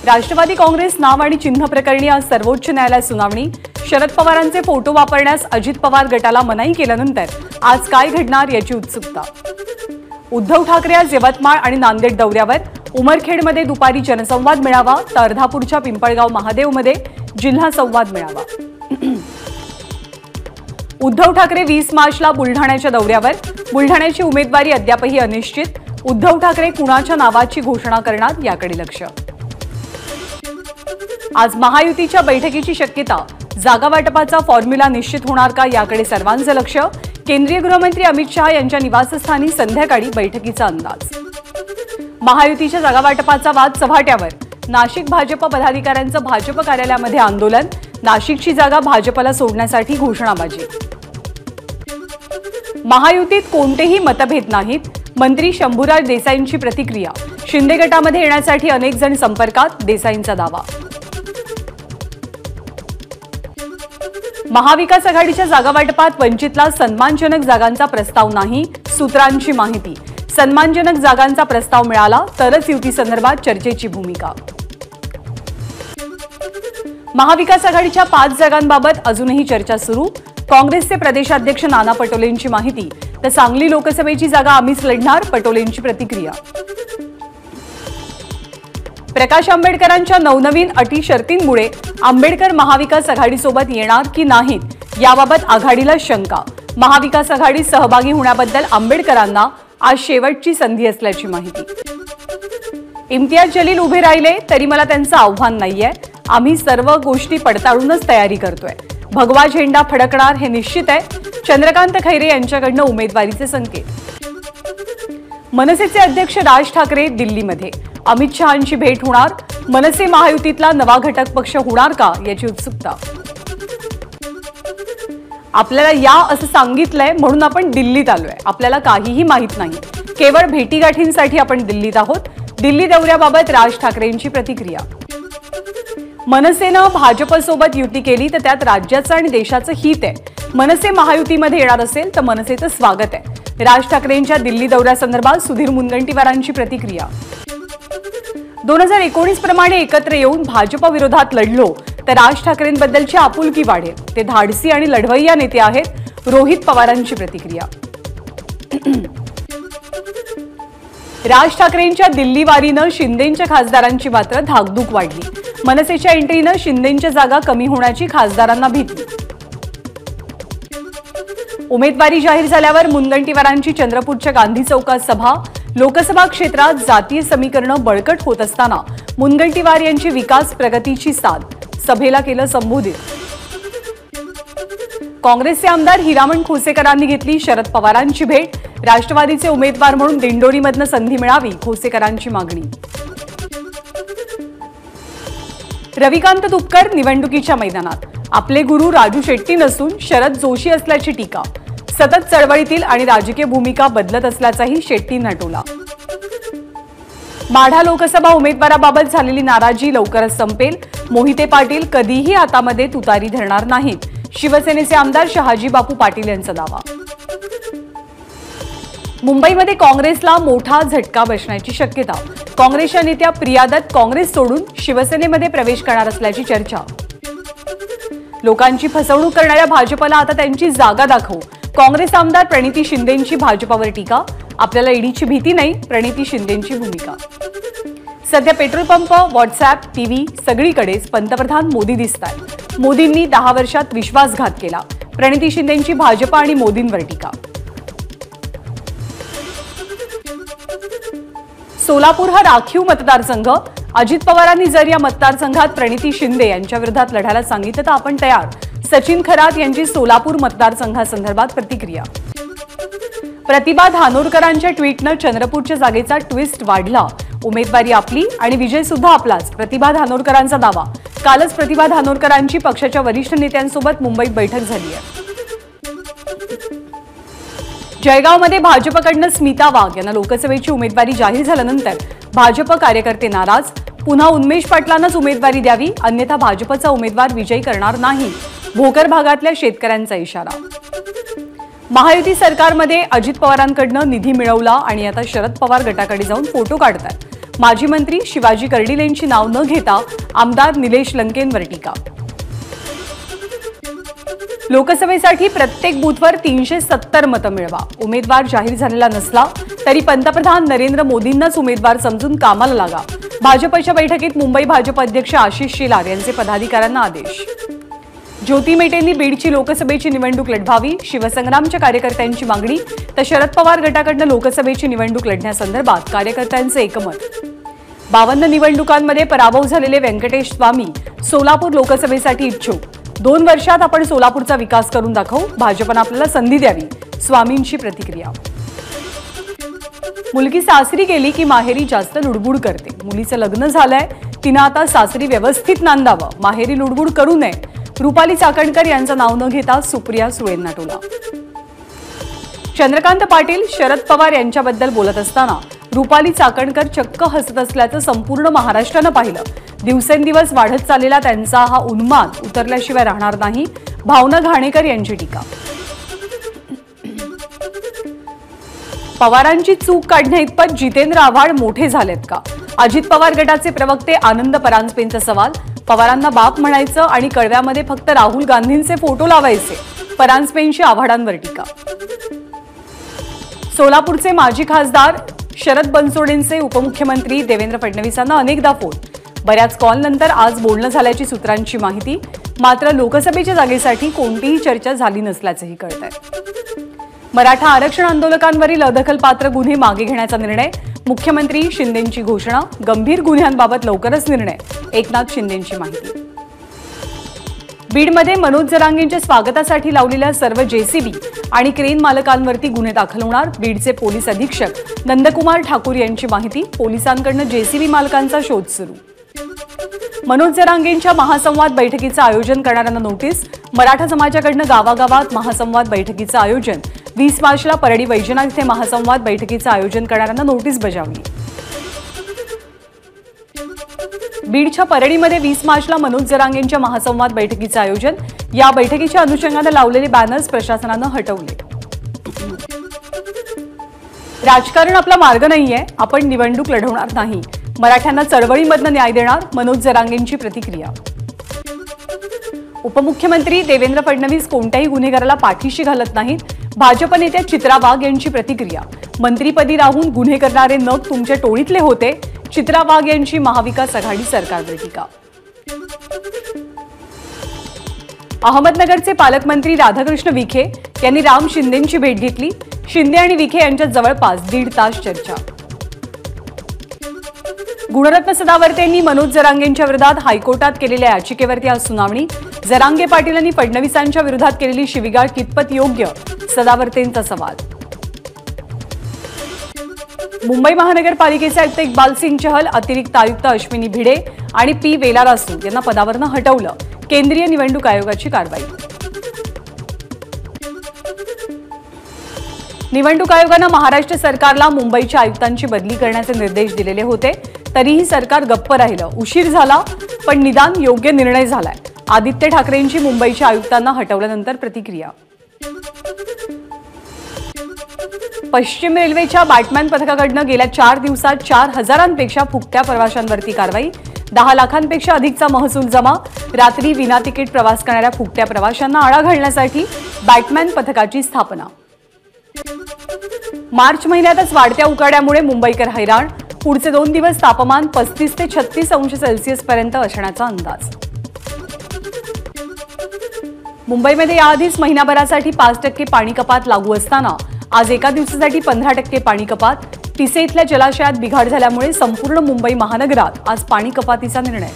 राष्ट्रवादी काँग्रेस नाव आणि चिन्ह प्रकरणी आज सर्वोच्च न्यायालयात सुनावणी। शरद पवारांचे फोटो वापरण्यास अजित पवार गटाला मनाई केल्यानंतर आज काय घडणार याची उत्सुकता। उद्धव ठाकरे आज यवतमाळ आणि नांदेड दौऱ्यावर। उमरखेडमध्ये दुपारी जनसंवाद मेळावा तर अर्धापूरच्या पिंपळगाव महादेवमध्ये जिल्हा संवाद मेळावा। उद्धव ठाकरे 20 मार्चला बुलढाण्याच्या दौऱ्यावर। बुलढाण्याची उमेदवारी अद्यापही अनिश्चित। उद्धव ठाकरे कुणाच्या नावाची घोषणा करणार याकडे लक्ष। आज महायुतीच्या बैठकीची शक्यता। जागा वाटपाचा फॉर्म्युला निश्चित होणार का याकडे सर्वांचं लक्ष। केंद्रीय गृहमंत्री अमित शहा यांच्या निवासस्थानी संध्याकाळी बैठकीचा अंदाज। महायुतीच्या जागा वाटपाचा वाद चव्हाट्यावर। नाशिक भाजप पदाधिकाऱ्यांचं भाजप कार्यालयामध्ये आंदोलन। नाशिकची जागा भाजपला सोडण्यासाठी घोषणाबाजी। महायुतीत कोणतेही मतभेद नाहीत। मंत्री शंभूराज देसाईंची प्रतिक्रिया। शिंदे गटामध्ये येण्यासाठी अनेक जण संपर्कात, देसाईंचा दावा। महाविकास आघाडीच्या जागा वाटपात वंचितला सन्मानजनक जागांचा प्रस्ताव नाही। सूत्रांची माहिती। सन्मानजनक जागांचा प्रस्ताव मिळाला तरच युती संदर्भात चर्चेची भूमिका। महाविकास आघाडीच्या 5 जागांबाबत अजूनही चर्चा सुरू। काँग्रेसचे प्रदेशाध्यक्ष नाना पटोलेंची माहिती। तर सांगली लोकसभेची जागा आम्हीच लढणार, पटोलेंची प्रतिक्रिया। प्रकाश आंबेडकरांच्या नवनवीन अटी शर्तींमुळे आंबेडकर महाविकास आघाडीसोबत येणार की नाहीत याबाबत आघाडीला शंका। महाविकास आघाडीत सहभागी होण्याबद्दल आंबेडकरांना आज शेवटची संधी असल्याची माहिती। इम्तियाज जलील उभे राहिले तरी मला त्यांचं आव्हान नाहीये। आम्ही सर्व गोष्टी पडताळूनच तयारी करतोय। भगवा झेंडा फडकणार हे निश्चित आहे। चंद्रकांत खैरे यांच्याकडून उमेदवारीचे संकेत। मनसेचे अध्यक्ष राज ठाकरे दिल्लीमध्ये। अमित शहांची भेट होणार। मनसे महायुतीतला नवा घटक पक्ष होणार का याची उत्सुकता। आपल्याला या असं सांगितलंय म्हणून आपण दिल्लीत आलोय। आपल्याला काहीही माहित नाही, केवळ भेटीगाठींसाठी आपण दिल्लीत आहोत। दिल्ली दौऱ्याबाबत राज ठाकरेंची प्रतिक्रिया। मनसेनं भाजपसोबत युती केली तर त्यात राज्याचं आणि देशाचं हित आहे। मनसे महायुतीमध्ये येणार असेल तर मनसेचं स्वागत आहे। राज ठाकरेंच्या दिल्ली दौऱ्यासंदर्भात सुधीर मुनगंटीवारांची प्रतिक्रिया। 2019 प्रमाणे एकत्र येऊन भाजप विरोधात लढलो तर राज ठाकरेंबद्दलची आपुलकी वाढेल। ते धाडसी आणि लढवय्या नेते आहेत, रोहित पवारांची प्रतिक्रिया। राज ठाकरेंच्या दिल्ली वारीनं शिंदेंच्या खासदारांची मात्र धाकधूक वाढली। मनसेच्या एंट्रीनं शिंदेंच्या जागा कमी होण्याची खासदारांना भीती। उमेदवारी जाहीर झाल्यावर मुनगंटीवारांची चंद्रपूरच्या गांधी चौकात सभा। लोकसभा क्षेत्रात जातीय समीकरणं बळकट होत असताना मुनगंटीवार यांची विकास प्रगतीची साथ। सभेला केलं संबोधित। काँग्रेसचे आमदार हिरामण खोसेकरांनी घेतली शरद पवारांची भेट। राष्ट्रवादीचे उमेदवार म्हणून दिंडोरीमधनं संधी मिळावी, खोसेकरांची मागणी। रविकांत तुपकर निवडणुकीच्या मैदानात। आपले गुरु राजू शेट्टी नसून शरद जोशी असल्याची टीका। सतत चळवळीतील आणि राजकीय भूमिका बदलत असल्याचाही शेट्टी नटवला। माढा लोकसभा उमेदवाराबाबत झालेली नाराजी लवकरच संपेल। मोहिते पाटील कधीही हातामध्ये तुतारी धरणार नाहीत, शिवसेनेचे आमदार शहाजी बापू पाटील यांचा दावा। मुंबईमध्ये काँग्रेसला मोठा झटका बसण्याची शक्यता। काँग्रेसच्या नेत्या प्रिया दत्त काँग्रेस सोडून शिवसेनेमध्ये प्रवेश करणार असल्याची चर्चा। लोकांची फसवणूक करणाऱ्या भाजपला आता त्यांची जागा दाखवू। काँग्रेस आमदार प्रणिती शिंदेंची भाजपावर टीका। आपल्याला ईडीची भीती नाही, प्रणिती शिंदेंची भूमिका। सध्या पेट्रोल पंप, व्हॉट्सअॅप, टीव्ही सगळीकडेच पंतप्रधान मोदी दिसतात। मोदींनी 10 वर्षात विश्वासघात केला। प्रणिती शिंदेंची भाजप आणि मोदींवर टीका। सोलापूर हा राखीव मतदारसंघ। अजित पवारांनी जर या मतदारसंघात प्रणिती शिंदे यांच्या विरोधात लढायला सांगितलं तर आपण तयार। सचिन खरात यांची सोलापूर मतदारसंघासंदर्भात प्रतिक्रिया। प्रतिभा धानोरकरांच्या ट्विटनं चंद्रपूरच्या जागेचा ट्विस्ट वाढला। उमेदवारी आपली आणि विजय सुद्धा आपलाच, प्रतिभा धानोरकरांचा दावा। कालच प्रतिभा धानोरकरांची पक्षाच्या वरिष्ठ नेत्यांसोबत मुंबईत बैठक झाली आहे। जळगावमध्ये भाजपकडनं स्मिता वाघ यांना लोकसभेची उमेदवारी जाहीर झाल्यानंतर भाजप कार्यकर्ते नाराज। पुन्हा उन्मेष पाटलांनाच उमेदवारी द्यावी, अन्यथा भाजपचा उमेदवार विजयी करणार नाही, भोकर भागातल्या शेतकऱ्यांचा इशारा। महायुती सरकारमध्ये अजित पवारांकडनं निधी मिळवला आणि आता शरद पवार गटाकडे जाऊन फोटो काढतात। माजी मंत्री शिवाजी कर्डिले यांची नाव न घेता आमदार निलेश लंकेंवर टीका। लोकसभेसाठी प्रत्येक बूथवर 370 मतं मिळवा। उमेदवार जाहीर झालेला नसला तरी पंतप्रधान नरेंद्र मोदींनाच उमेदवार समजून कामाला लागा। भाजपच्या बैठकीत मुंबई भाजप अध्यक्ष आशिष शेलार यांचे पदाधिकाऱ्यांना आदेश। ज्योती मेटेंनी बीडची लोकसभेची निवडणूक लढवावी, शिवसंग्रामच्या कार्यकर्त्यांची मागणी। तर शरद पवार गटाकडून लोकसभेची निवडणूक लढण्यासंदर्भात कार्यकर्त्यांचे एकमत। 52 निवडणुकांमध्ये पराभव झालेले व्यंकटेश स्वामी सोलापूर लोकसभेसाठी इच्छुक। 2 वर्षात आपण सोलापूरचा विकास करून दाखवू, भाजपने आपल्याला संधी द्यावी, स्वामींची प्रतिक्रिया। मुलगी सासरी गेली की माहेरी जास्त लुडबुड करते। मुलीचं लग्न झालंय, तिनं आता सासरी व्यवस्थित नांदावं, माहेरी लुडबुड करू नये। रुपाली चाकणकर यांचं नाव न घेता सुप्रिया सुळेंना टोला। चंद्रकांत पाटील शरद पवार यांच्याबद्दल बोलत असताना रुपाली चाकणकर चक्क हसत असल्याचं संपूर्ण महाराष्ट्रानं पाहिलं। दिवसेंदिवस वाढत चाललेला त्यांचा हा उन्माद उतरल्याशिवाय राहणार नाही, भावना घाणेकर यांची टीका। पवारांची चूक काढण्याइतपत जितेंद्र आव्हाड मोठे झालेत का? अजित पवार गटाचे प्रवक्ते आनंद परांजपेंचा सवाल। पवारांना बाप म्हणायचं आणि कळव्यामध्ये फक्त राहुल गांधींचे फोटो लावायचे, परांजपेंची आव्हाडांवर टीका। सोलापूरचे माजी खासदार शरद बनसोडेंचे उपमुख्यमंत्री देवेंद्र फडणवीसांना अनेकदा फोन। बऱ्याच कॉलनंतर आज बोलणं झाल्याची सूत्रांची माहिती। मात्र लोकसभेच्या जागेसाठी कोणतीही चर्चा झाली नसल्याचंही कळतंय। मराठा आरक्षण आंदोलकांवरील अदखलपात्र गुन्हे मागे घेण्याचा निर्णय। मुख्यमंत्री शिंदेंची घोषणा। गंभीर गुन्ह्यांबाबत लवकरच निर्णय, एकनाथ शिंदेंची माहिती। बीडमध्ये मनोज जरांगेंच्या स्वागतासाठी लावलेल्या सर्व जेसीबी आणि क्रेन मालकांवरती गुन्हे दाखल होणार। बीडचे पोलीस अधीक्षक नंदकुमार ठाकूर यांची माहिती। पोलिसांकडून जेसीबी मालकांचा शोध सुरू। मनोज जरांगेंच्या महासंवाद बैठकीचं आयोजन करणाऱ्यांना नोटीस। मराठा समाजाकडून गावागावात महासंवाद बैठकीचं आयोजन। 20 मार्चला परळी वैजनाथ येथे महासंवाद बैठकीचं आयोजन करणाऱ्यांना नोटीस बजावली। बीडच्या परळीमध्ये 20 मार्चला मनोज जरांगेंच्या महासंवाद बैठकीचं आयोजन। या बैठकीच्या अनुषंगाने लावलेले बॅनर्स प्रशासनानं हटवले। राजकारण आपला मार्ग नाहीये, आपण निवडणूक लढवणार नाही, मराठ्यांना चळवळीमधनं न्याय देणार, मनोज जरांगेंची प्रतिक्रिया। उपमुख्यमंत्री देवेंद्र फडणवीस कोणत्याही गुन्हेगाराला पाठीशी घालत नाहीत, भाजप नेत्या चित्रा वाघ यांची प्रतिक्रिया। मंत्रीपदी राहून गुन्हे करणारे नग तुमच्या टोळीतले होते, चित्रा वाघ यांची महाविकास आघाडी सरकारवर टीका। अहमदनगरचे पालकमंत्री राधाकृष्ण विखे यांनी राम शिंदेंची भेट घेतली। शिंदे आणि विखे यांच्यात जवळपास 1.5 तास चर्चा। गुणरत्न सदावर्ते यांनी मनोज जरांगेंच्या विरोधात हायकोर्टात केलेल्या याचिकेवरती आज सुनावणी। जरांगे पाटील यांनी फडणवीसांच्या विरोधात केलेली शिवीगाळ कितपत योग्य, सदावर्तेंचा सवाल। मुंबई महानगरपालिकेचे आयुक्त इक्बाल सिंग चहल, अतिरिक्त आयुक्त अश्विनी भिडे आणि पी वेलारासू यांना पदावरून हटवलं। केंद्रीय निवडणूक आयोगाची कारवाई। निवडणूक आयोगानं महाराष्ट्र सरकारला मुंबईच्या आयुक्तांची बदली करण्याचे निर्देश दिलेले होते, तरीही सरकार गप्प राहिलं। उशीर झाला पण निदान योग्य निर्णय झालाय। आदित्य ठाकरेंची मुंबईच्या आयुक्तांना हटवल्यानंतर प्रतिक्रिया। पश्चिम रेल्वेच्या बॅटमॅन पथकाकडून गेल्या 4 दिवसात 4000पेक्षा फुकट्या प्रवाशांवरती कारवाई। 10 लाखांपेक्षा अधिकचा महसूल जमा। रात्री विना तिकीट प्रवास करणाऱ्या फुकट्या प्रवाशांना आळा घालण्यासाठी बॅटमॅन पथकाची स्थापना। मार्च महिन्यातच वाढत्या उकाड्यामुळे मुंबईकर हैराण। पुढचे 2 दिवस तापमान 35 ते 36 अंश सेल्सिअस पर्यंत असण्याचा अंदाज। मुंबईमध्ये याआधीच महिनाभरासाठी 5% पाणी कपात लागू असताना आज एका दिवसासाठी 15% पाणी कपात। तिसे इथल्या जलाशयात बिघाड झाल्यामुळे संपूर्ण मुंबई महानगरात आज पाणी कपातीचा निर्णय।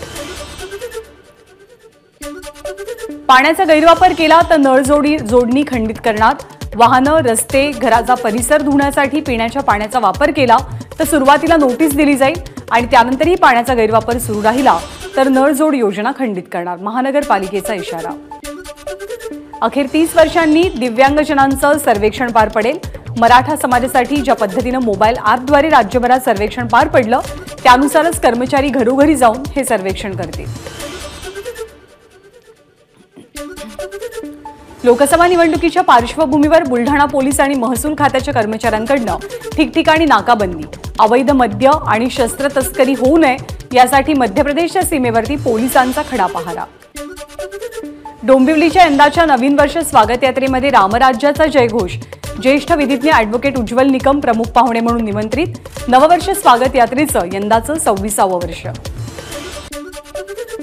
पाण्याचा गैरवापर केला तर नळ जोडणी खंडित करणार। वाहनं, रस्ते, घराचा परिसर धुण्यासाठी पिण्याच्या पाण्याचा वापर केला तर सुरुवातीला नोटीस दिली जाईल आणि त्यानंतरही पाण्याचा गैरवापर सुरू राहिला तर नळजोड योजना खंडित करणार, महानगरपालिकेचा इशारा। अखेर 30 वर्षांनी दिव्यांगजनांचं सर्वेक्षण पार पडेल। मराठा समाजासाठी ज्या पद्धतीने मोबाईल ॲपद्वारे राज्यभरात सर्वेक्षण पार पडलं त्यानुसारच कर्मचारी घरोघरी जाऊन हे सर्वेक्षण करतील। लोकसभा निवडणुकीच्या पार्श्वभूमीवर बुलढाणा पोलीस आणि महसूल खात्याच्या कर्मचाऱ्यांकडून ठिकठिकाणी नाकाबंदी। अवैध मद्य आणि शस्त्र तस्करी होऊ नये यासाठी मध्य प्रदेशच्या सीमेवरती पोलिसांचा खडा पहारा. डोंबिवलीच्या यंदाच्या नवीन वर्ष स्वागत यात्रेमध्ये रामराज्याचा जयघोष. ज्येष्ठ विधिज्ञ ॲडव्होकेट उज्ज्वल निकम प्रमुख पाहुणे म्हणून निमंत्रित. नववर्ष स्वागत यात्रेचं यंदाचं 26वं वर्ष.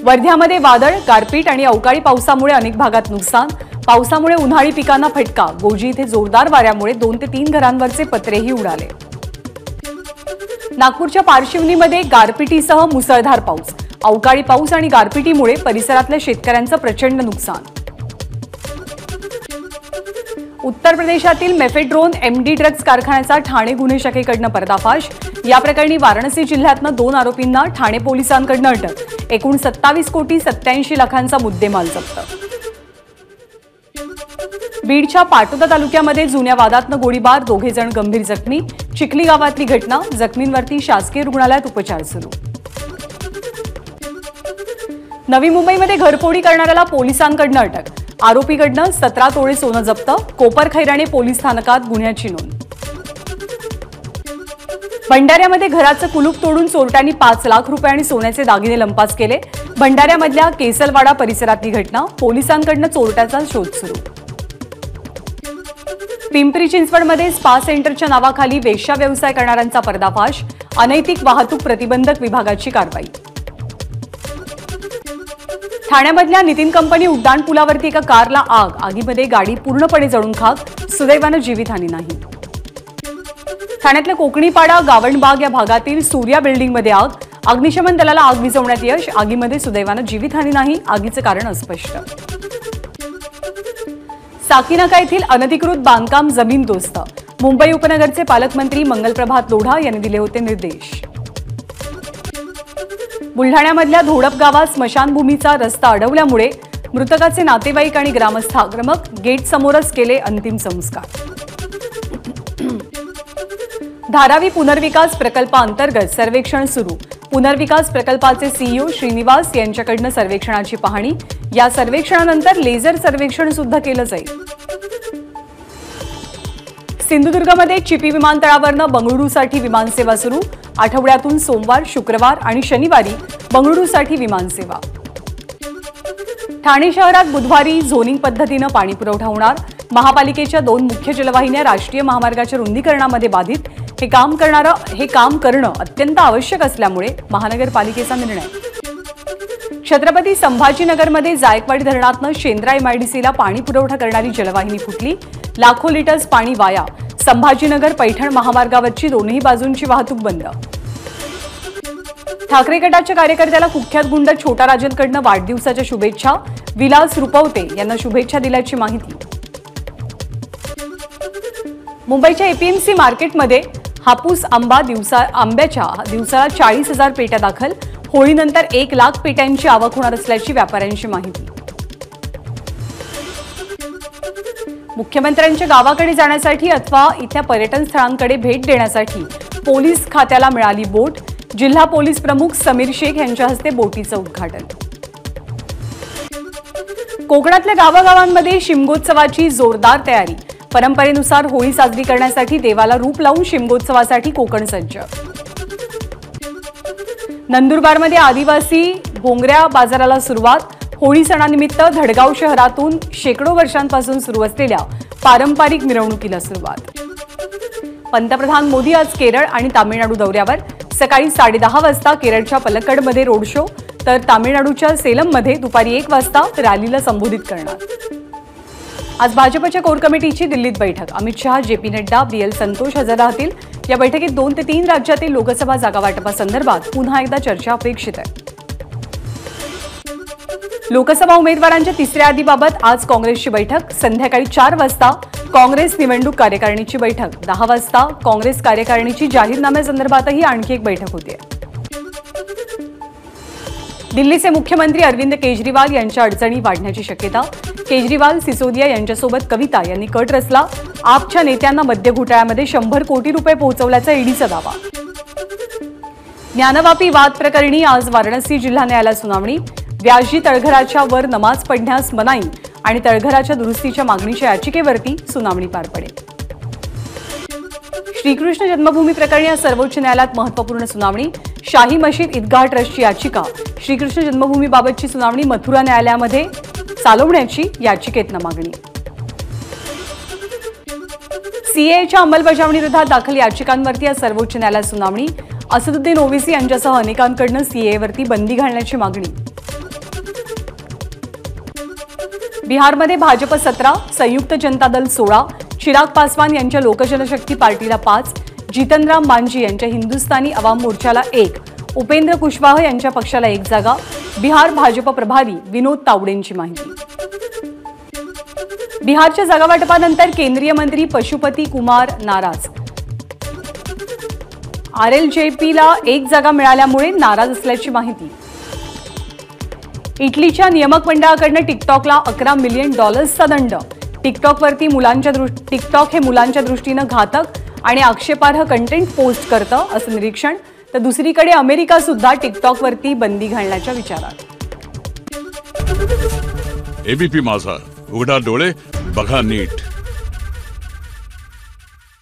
वर्ध्यामध्ये वादळ, गारपीट आणि अवकाळी पावसामुळे अनेक भागात नुकसान. पावसामुळे उन्हाळी पिकांना फटका. गोजी इथे जोरदार वाऱ्यामुळे 2 ते 3 घरांवरचे पत्रेही उडाले. नागपूरच्या पारशिवनीमध्ये गारपिटीसह मुसळधार पाऊस. अवकाळी पाऊस आणि गारपिटीमुळे परिसरातल्या शेतकऱ्यांचं प्रचंड नुकसान. उत्तर प्रदेशातील मेफेड्रोन MD ड्रग्ज कारखान्याचा ठाणे गुन्हे शाखेकडनं पर्दाफाश. या प्रकरणी वाराणसी जिल्ह्यातनं 2 आरोपींना ठाणे पोलिसांकडनं अटक. एकूण 27 कोटी 87 लाखांचा मुद्देमाल जप्त. बीडच्या पाटोदा तालुक्यामध्ये जुन्या वादातनं गोळीबार, 2 जण गंभीर जखमी. चिखली गावातली घटना. जखमींवरती शासकीय रुग्णालयात उपचार सुरू. नवी मुंबईमध्ये घरफोडी करणाऱ्याला पोलिसांकडनं अटक. आरोपीकडनं 17 तोळे सोनं जप्त. कोपरखैराणे पोलीस स्थानकात गुन्ह्याची नोंद. भंडाऱ्यामध्ये घराचं कुलूप तोडून चोरट्यांनी 5 लाख रुपये आणि सोन्याचे दागिने लंपास केले. भंडाऱ्यामधल्या केसलवाडा परिसरातली घटना. पोलिसांकडनं चोरट्याचा शोध सुरू. पिंपरी चिंचवडमध्ये स्पा सेंटरच्या नावाखाली वेश्या व्यवसाय करणाऱ्यांचा पर्दाफाश. अनैतिक वाहतूक प्रतिबंधक विभागाची कारवाई. ठाण्यामधल्या नितीन कंपनी उड्डाणपुलावरती एका कारला आग. आगीमध्ये गाडी पूर्णपणे जळून खाक. सुदैवानं जीवितहानी नाही. ठाण्यातल्या कोकणीपाडा गावणबाग या भागातील सूर्या बिल्डिंगमध्ये आग. अग्निशमन दलाला आग विझवण्यात यश. आगीमध्ये सुदैवानं जीवितहानी नाही. आगीचं कारण अस्पष्ट. साकीनाका येथील अनधिकृत बांधकाम जमीनदोस्त. मुंबई उपनगरचे पालकमंत्री मंगलप्रभात लोढा यांनी दिले होते निर्देश. बुलढाण्यामधल्या धोडप गावात स्मशानभूमीचा रस्ता अडवल्यामुळे मृतकाचे नातेवाईक आणि ग्रामस्थ आक्रमक. गेट समोरच केले अंतिम संस्कार. धारावी पुनर्विकास प्रकल्पाअंतर्गत सर्वेक्षण सुरू. पुनर्विकास प्रकल्पाचे CEO श्रीनिवास यांच्याकडनं सर्वेक्षणाची पाहणी. या सर्वेक्षणानंतर लेझर सर्वेक्षण सुद्धा केलं जाईल. सिंधुदुर्गमध्ये चिपी विमानतळावरनं बंगळुरूसाठी विमानसेवा सुरू. आठवड्यातून सोमवार, शुक्रवार आणि शनिवारी बंगळुरूसाठी विमानसेवा. ठाणे शहरात बुधवारी झोनिंग पद्धतीनं पाणी पुरवठा होणार. महापालिकेच्या 2 मुख्य जलवाहिन्या राष्ट्रीय महामार्गाच्या रुंदीकरणामध्ये बाधित. हे काम करणं अत्यंत आवश्यक असल्यामुळे महानगरपालिकेचा निर्णय. छत्रपती संभाजीनगरमध्ये जायकवाडी धरणातनं शेंद्रा MIDCला पाणी पुरवठा करणारी जलवाहिनी फुटली. लाखो लिटर्स पाणी वाया. संभाजीनगर पैठण महामार्गावरची दोन्ही बाजूंची वाहतूक बंद. ठाकरे गटाच्या कार्यकर्त्याला कुख्यात गुंड छोटा राजनकडनं वाढदिवसाच्या शुभेच्छा. विलास रुपवते यांना शुभेच्छा दिल्याची माहिती. मुंबईच्या APMC मार्केटमध्ये हापूस आंब्याच्या दिवसाला 40,000 पेट्या दाखल. होळीनंतर 1 लाख पेट्यांची आवक होणार असल्याची व्यापाऱ्यांची माहिती. मुख्यमंत्र्यांच्या गावाकडे जाण्यासाठी अथवा इथल्या पर्यटन स्थळांकडे भेट देण्यासाठी पोलीस खात्याला मिळाली बोट. जिल्हा पोलीस प्रमुख समीर शेख यांच्या हस्ते बोटीचं उद्घाटन. कोकणातल्या गावागावांमध्ये शिमगोत्सवाची जोरदार तयारी. परंपरेनुसार होळी साजरी करण्यासाठी देवाला रूप लावून शिमगोत्सवासाठी कोकण सज्ज. नंदुरबारमध्ये आदिवासी भोंगऱ्या बाजाराला सुरुवात. होळी सणानिमित्त धडगाव शहरातून शेकडो वर्षांपासून सुरू असलेल्या पारंपरिक मिरवणुकीला सुरुवात. पंतप्रधान मोदी आज केरळ आणि तामिळनाडू दौऱ्यावर. सकाळी 10:30 वाजता केरळच्या पलक्कडमध्ये रोड शो, तर तामिळनाडूच्या सेलममध्ये दुपारी 1 वाजता रॅलीला संबोधित करणार. आज भाजपच्या कोर कमिटीची दिल्लीत बैठक. अमित शहा, JP नड्डा, BL संतोष हजर राहतील. या बैठकीत 2 ते 3 राज्यातील लोकसभा जागा वाटपासंदर्भात पुन्हा एकदा चर्चा अपेक्षित आहे. लोकसभा उमेदवारांच्या 3ऱ्या यादीबाबत आज काँग्रेसची बैठक. संध्याकाळी 4 वाजता काँग्रेस निवडणूक कार्यकारिणीची बैठक. 10 वाजता काँग्रेस कार्यकारिणीची जाहीरनाम्यासंदर्भातही आणखी एक बैठक होते. दिल्लीचे मुख्यमंत्री अरविंद केजरीवाल यांच्या अडचणी वाढण्याची शक्यता. केजरीवाल, सिसोदिया यांच्यासोबत कविता यांनी कट रचला. आपच्या नेत्यांना मद्य घोटाळ्यामध्ये 100 कोटी रुपये पोहोचवल्याचा ईडीचा दावा. ज्ञानवापी वाद प्रकरणी आज वाराणसी जिल्हा न्यायालयात सुनावणी. व्याजी तळघराच्या वर नमाज पढण्यास मनाई आणि तळघराच्या दुरुस्तीच्या मागणीच्या याचिकेवरती सुनावणी पार पडेल. श्रीकृष्ण जन्मभूमी प्रकरणी आज सर्वोच्च न्यायालयात महत्त्वपूर्ण सुनावणी. शाही मशीद ईदगाह ट्रस्टची याचिका. श्रीकृष्ण जन्मभूमीबाबतची सुनावणी मथुरा न्यायालयामध्ये चालवण्याची याचिकेतनं मागणी. सीएच्या अंमलबजावणीविरोधात दाखल याचिकांवरती आज सर्वोच्च न्यायालयात सुनावणी. असदुद्दीन ओवेसी यांच्यासह अनेकांकडून सीएवरती बंदी घालण्याची मागणी. बिहारमध्ये भाजप 17, संयुक्त जनता दल 16, चिराग पासवान यांच्या लोकजनशक्ती पार्टीला 5, जितनराम मांझी यांच्या हिंदुस्थानी अवाम मोर्चाला 1, उपेंद्र कुशवाह यांच्या पक्षाला 1 जागा. बिहार भाजप प्रभारी विनोद तावडेंची माहिती. बिहारच्या जागावाटपानंतर केंद्रीय मंत्री पशुपती कुमार नाराज. आरएलजेपीला 1 जागा मिळाल्यामुळे नाराज असल्याची माहिती. इटलीच्या नियामक मंडळाकडून टिकटॉकला $11 मिलियन दंड. टिकटॉक हे मुलांच्या दृष्टीनं घातक आणि आक्षेपार्ह कंटेंट पोस्ट करतं असं निरीक्षण. तर दुसरीकडे अमेरिका सुद्धा टिकटॉकवरती बंदी घालण्याच्या विचारात. एबीपी माझा, उघडा डोळे बघा नीट.